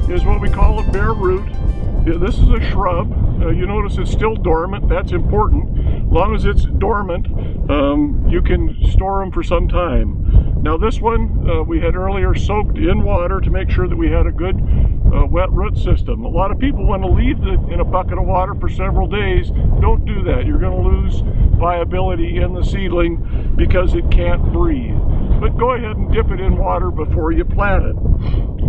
is what we call a bare root. This is a shrub. You notice it's still dormant. That's important. As long as it's dormant, you can store them for some time. Now this one we had earlier soaked in water to make sure that we had a good wet root system. A lot of people want to leave it in a bucket of water for several days. Don't do that. You're going to lose viability in the seedling because it can't breathe. But go ahead and dip it in water before you plant it.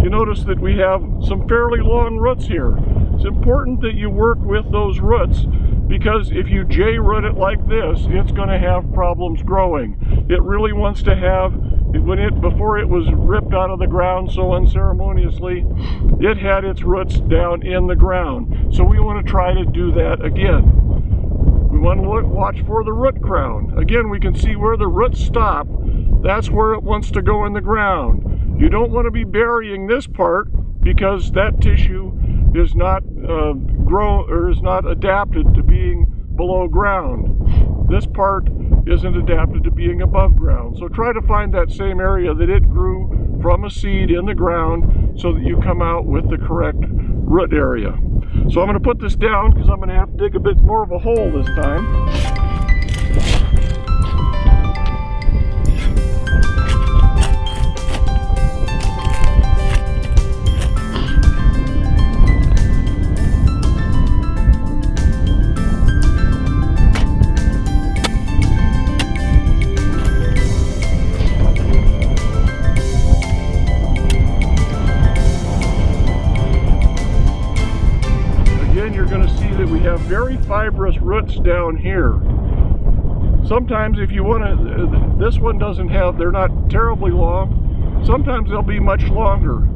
You notice that we have some fairly long roots here. It's important that you work with those roots, because if you J-root it like this, it's going to have problems growing. It really wants to have, before it was ripped out of the ground so unceremoniously, it had its roots down in the ground. So we want to try to do that again. We want to watch for the root crown. Again, we can see where the roots stop. That's where it wants to go in the ground. You don't want to be burying this part, because that tissue is not is not adapted to being below ground. This part isn't adapted to being above ground. So try to find that same area that it grew from a seed in the ground so that you come out with the correct root area. So I'm going to put this down because I'm going to have to dig a bit more of a hole this time. Very fibrous roots down here. Sometimes if you want to, this one doesn't have, they're not terribly long. Sometimes they'll be much longer.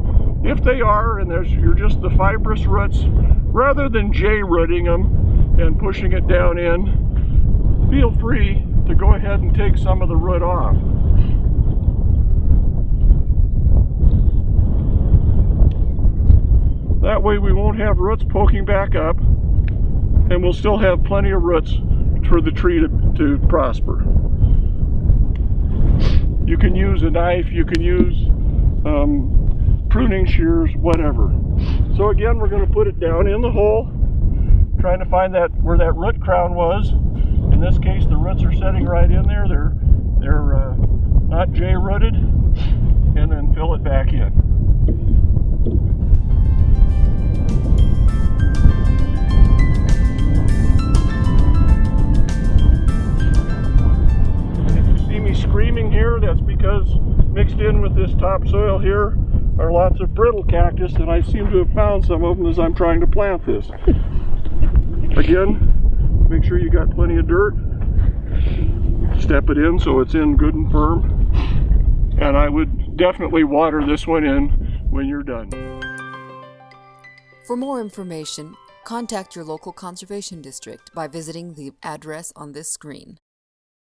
If they are, and you're just the fibrous roots, rather than J-rooting them and pushing it down in, feel free to go ahead and take some of the root off. That way we won't have roots poking back up, and we'll still have plenty of roots for the tree to prosper. You can use a knife, you can use pruning shears, whatever. So again, we're going to put it down in the hole, trying to find where that root crown was. In this case, the roots are setting right in there. They're not J-rooted, and then fill it back in. Screaming here, that's because mixed in with this topsoil here are lots of brittle cactus, and I seem to have found some of them as I'm trying to plant this. Again, make sure you got plenty of dirt. Step it in so it's in good and firm, and I would definitely water this one in when you're done. For more information, contact your local conservation district by visiting the address on this screen.